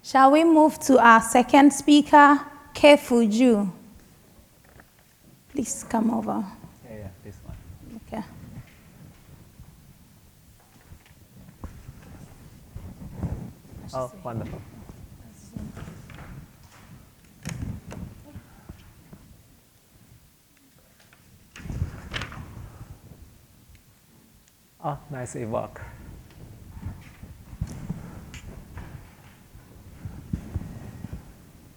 Shall we move to our second speaker, Kefu Zhu? Please come over. Yeah, this one. Okay. Oh, wonderful. Oh, nicely work.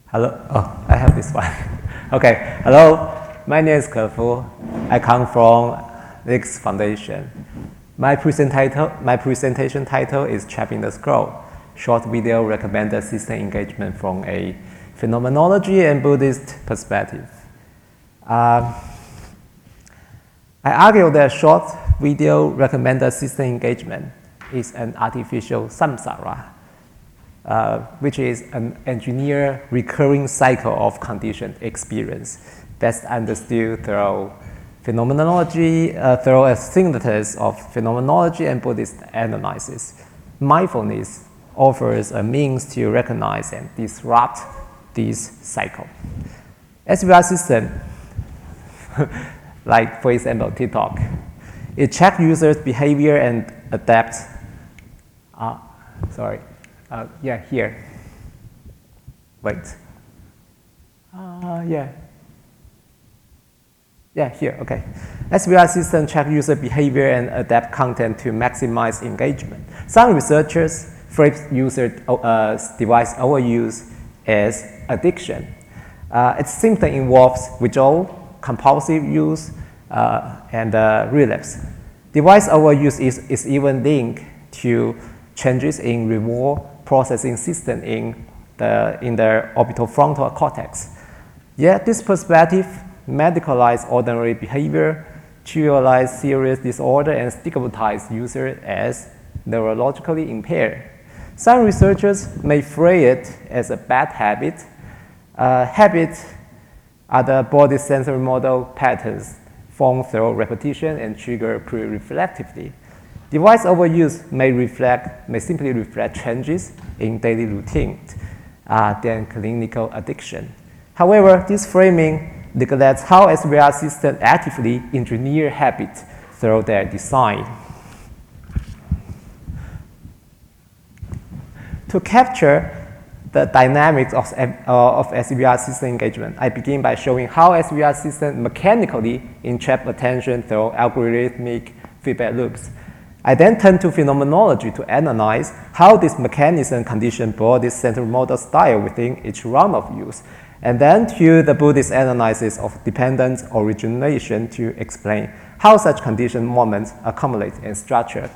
Hello. Oh, I have this one. Okay. Hello. My name is Kefu. I come from Lehigh's Foundation. My presentation title is Trapped in the Scroll. Short video recommended system engagement from a phenomenology and Buddhist perspective. I argue that short video recommended system engagement is an artificial samsara, which is an engineered recurring cycle of conditioned experience best understood through phenomenology, through a synthesis of phenomenology and Buddhist analysis. Mindfulness offers a means to recognize and disrupt this cycle. SVR system, like for example TikTok, it checks users' behavior and adapts. Yeah, here. Wait. Yeah, here, okay. SVR system check user behavior and adapt content to maximize engagement. Some researchers frame user device overuse as addiction. It simply involves withdrawal, compulsive use, and relapse. Device overuse is even linked to changes in reward processing system in the orbitofrontal cortex. Yet this perspective medicalize ordinary behavior, trivialize serious disorder, and stigmatize users as neurologically impaired. Some researchers may frame it as a bad habit. Habits are the body sensory model patterns formed through repetition and triggered pre-reflectively. Device overuse may simply reflect changes in daily routine than clinical addiction. However, this framing neglects how SVR systems actively engineer habits through their design. To capture the dynamics of SVR system engagement, I begin by showing how SVR systems mechanically entrap attention through algorithmic feedback loops. I then turn to phenomenology to analyze how this mechanism conditions body's central model style within each round of use, and then to the Buddhist analysis of dependent origination to explain how such conditioned moments accumulate and structure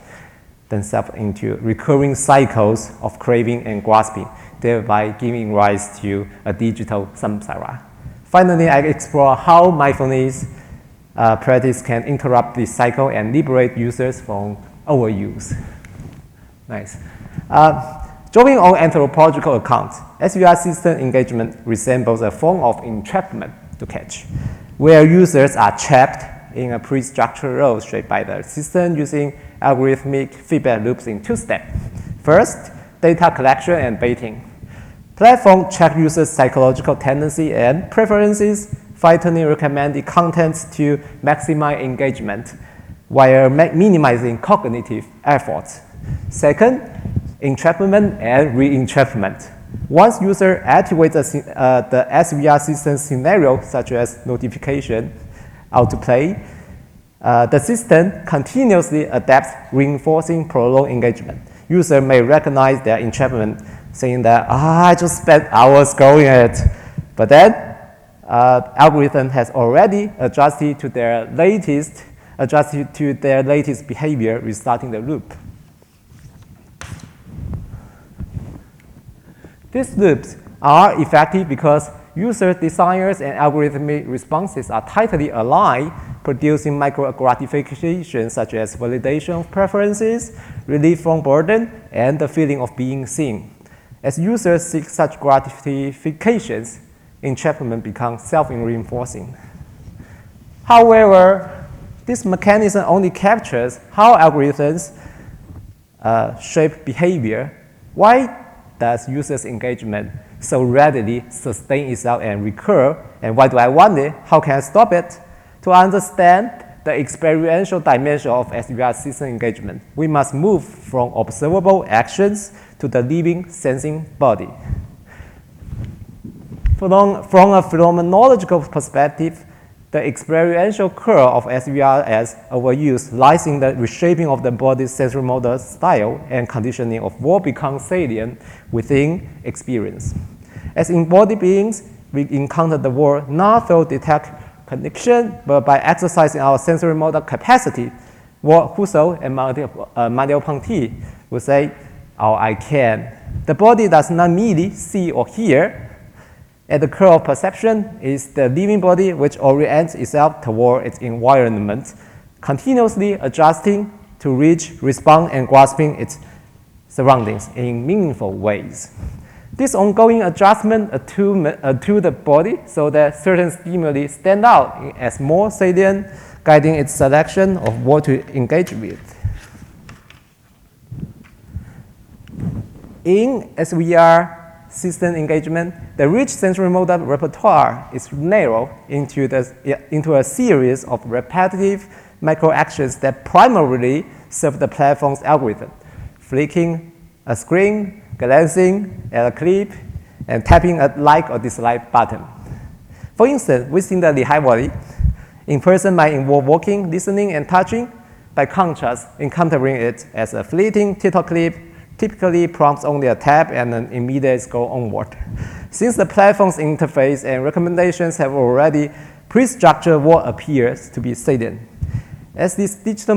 themselves into recurring cycles of craving and grasping, thereby giving rise to a digital samsara. Finally, I explore how mindfulness practice can interrupt this cycle and liberate users from overuse. Nice. Drawing on anthropological accounts, SVR system engagement resembles a form of entrapment to catch, where users are trapped in a pre-structured role shaped by the system using algorithmic feedback loops in two steps. First, data collection and baiting. Platform check users' psychological tendency and preferences, fine-tuning recommended contents to maximize engagement while minimizing cognitive efforts. Second, entrapment and re-entrapment. Once user activates the SVR system scenario, such as notification, autoplay, the system continuously adapts, reinforcing prolonged engagement. User may recognize their entrapment, saying that, I just spent hours scrolling it. But then, algorithm has already adjusted to their latest behavior, restarting the loop. These loops are effective because user desires and algorithmic responses are tightly aligned, producing micro-gratifications such as validation of preferences, relief from burden, and the feeling of being seen. As users seek such gratifications, entrapment becomes self-reinforcing. However, this mechanism only captures how algorithms shape behavior. Why does user's engagement so readily sustain itself and recur, and why do I want it? How can I stop it? To understand the experiential dimension of SBR system engagement, we must move from observable actions to the living sensing body. From a phenomenological perspective, the experiential core of SBR as overuse lies in the reshaping of the body's sensory motor style and conditioning of what becomes salient within experience. As embodied beings, we encounter the world not through detect connection, but by exercising our sensory motor capacity. What Husserl and Merleau-Ponty would say, "Oh, I can." The body does not merely see or hear. At the core of perception is the living body which orients itself toward its environment, continuously adjusting to reach, respond, and grasping its surroundings in meaningful ways. This ongoing adjustment to the body so that certain stimuli stand out as more salient, guiding its selection of what to engage with. In SVR system engagement, the rich sensory motor repertoire is narrowed into a series of repetitive micro-actions that primarily serve the platform's algorithm: flicking a screen, glancing at a clip, and tapping a like or dislike button. For instance, within the Lehigh body, in person might involve walking, listening, and touching. By contrast, encountering it as a fleeting title clip typically prompts only a tap and an immediate go onward. Since the platform's interface and recommendations have already pre-structured what appears to be salient. As this digital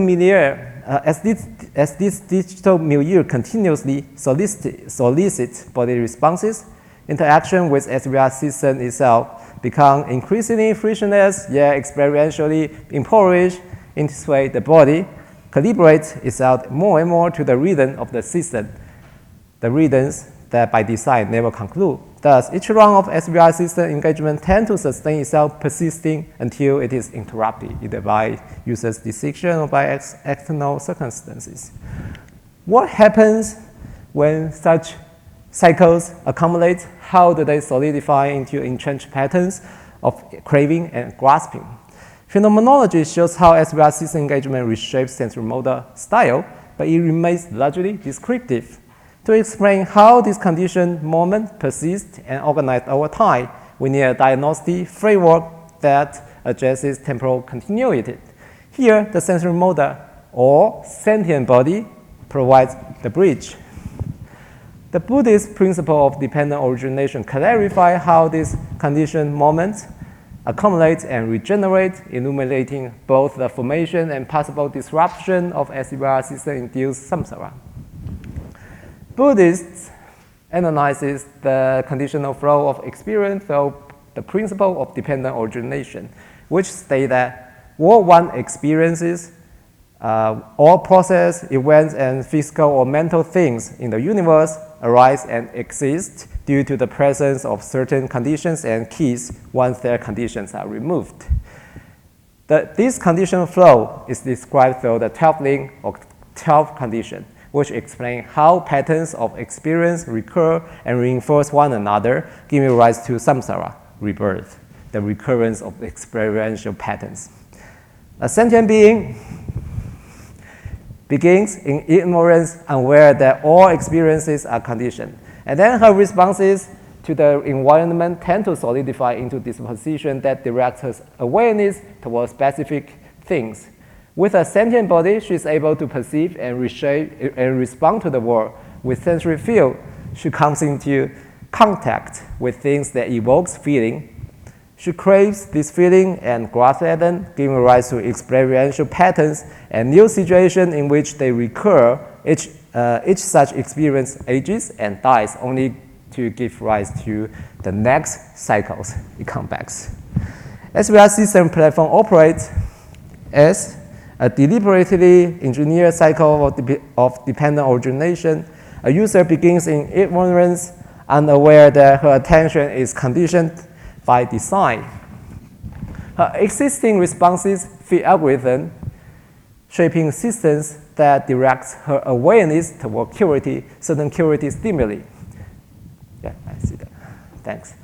milieu continuously solicits body responses, interaction with SVR system itself becomes increasingly frictionless yet experientially impoverished. In this way, the body calibrates itself more and more to the rhythm of the system, the rhythms that by design never conclude. Thus, each round of SVR system engagement tends to sustain itself, persisting until it is interrupted, either by user's decision or by external circumstances. What happens when such cycles accumulate? How do they solidify into entrenched patterns of craving and grasping? Phenomenology shows how SVR system engagement reshapes sensory motor style, but it remains largely descriptive. To explain how this conditioned moment persists and organizes over time, we need a diagnostic framework that addresses temporal continuity. Here, the sensory motor or sentient body provides the bridge. The Buddhist principle of dependent origination clarifies how these conditioned moments accumulate and regenerate, illuminating both the formation and possible disruption of SVR system-induced samsara. Buddhists analyzes the conditional flow of experience through the principle of dependent origination, which states that what one experiences, all process, events, and physical or mental things in the universe arise and exist due to the presence of certain conditions and keys once their conditions are removed. This conditional flow is described through the 12th link or 12th condition, which explain how patterns of experience recur and reinforce one another, giving rise to samsara, rebirth, the recurrence of experiential patterns. A sentient being begins in ignorance, unaware that all experiences are conditioned, and then her responses to the environment tend to solidify into disposition that directs her awareness towards specific things. With a sentient body, she is able to perceive and reshape and respond to the world. With sensory field, she comes into contact with things that evokes feeling. She craves this feeling and grasps at them, giving rise to experiential patterns and new situations in which they recur. Each such experience ages and dies, only to give rise to the next cycles it comes back. SVR system platform operates as a deliberately engineered cycle of dependent origination. A user begins in ignorance, unaware that her attention is conditioned by design. Her existing responses fit algorithm, shaping systems that directs her awareness toward certain curative stimuli. Yeah, I see that. Thanks.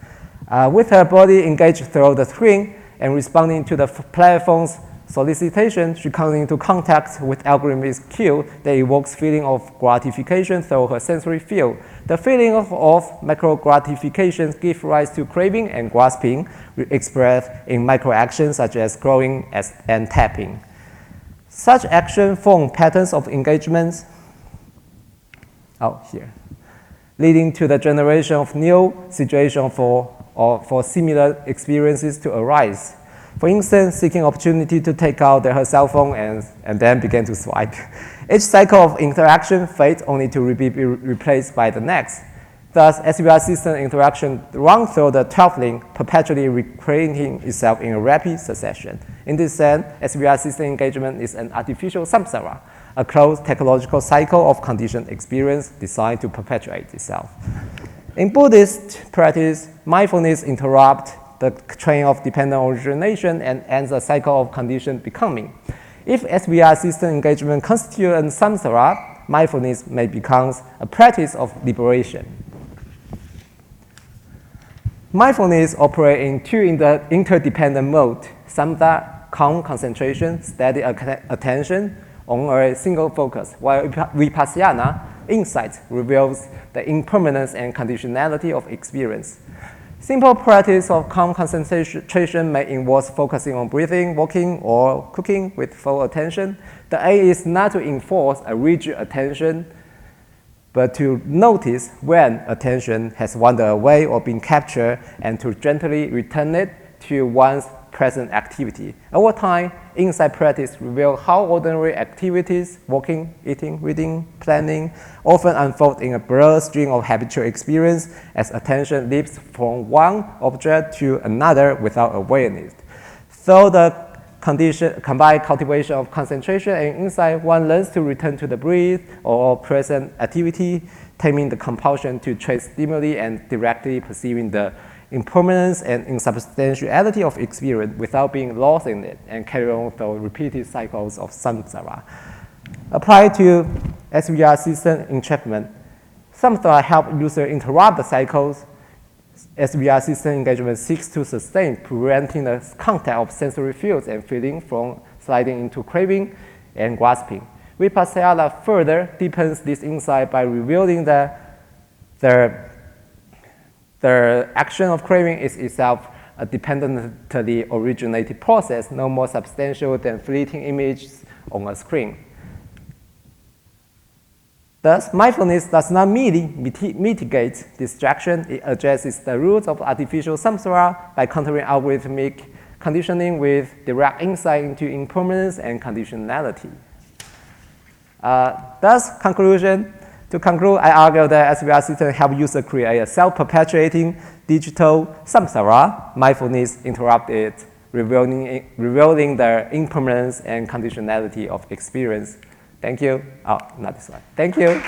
With her body engaged through the screen and responding to the platform's solicitation, she comes into contact with algorithmic cue that evokes feeling of gratification through her sensory field. The feeling of micro gratifications gives rise to craving and grasping, expressed in micro actions such as scrolling and tapping. Such actions form patterns of engagements, here, leading to the generation of new situations for similar experiences to arise. For instance, seeking opportunity to take out her cell phone and then begin to swipe. Each cycle of interaction fades only to be replaced by the next. Thus, SBR system interaction runs through the 12 link, perpetually recreating itself in a rapid succession. In this sense, SBR system engagement is an artificial samsara, a closed technological cycle of conditioned experience designed to perpetuate itself. In Buddhist practice, mindfulness interrupts the train of dependent origination and ends a cycle of conditioned becoming. If SBR system engagement constitutes a samsara, mindfulness may become a practice of liberation. Mindfulness operates in two interdependent modes: samatha, calm concentration, steady attention on a single focus, while vipassana, insight, reveals the impermanence and conditionality of experience. Simple practice of calm concentration may involve focusing on breathing, walking, or cooking with full attention. The aim is not to enforce a rigid attention, but to notice when attention has wandered away or been captured and to gently return it to one's present activity. Over time, insight practice reveals how ordinary activities, walking, eating, reading, planning, often unfold in a broad stream of habitual experience as attention leaps from one object to another without awareness. Through the combined cultivation of concentration and insight, one learns to return to the breath or present activity, taming the compulsion to trace stimuli and directly perceiving the impermanence and insubstantiality of experience without being lost in it, and carry on through repeated cycles of samsara. Applied to SVR system entrapment, samsara helps users interrupt the cycles. SVR system engagement seeks to sustain, preventing the contact of sensory fields and feeling from sliding into craving and grasping. Vipassana further deepens this insight by revealing that the action of craving is itself a dependently originated process, no more substantial than fleeting images on a screen. Thus, mindfulness does not merely mitigate distraction, it addresses the roots of artificial samsara by countering algorithmic conditioning with direct insight into impermanence and conditionality. To conclude, I argue that SVR system help users create a self-perpetuating digital samsara. Mindfulness interrupts it, revealing the impermanence and conditionality of experience. Thank you. Oh, not this one. Thank you.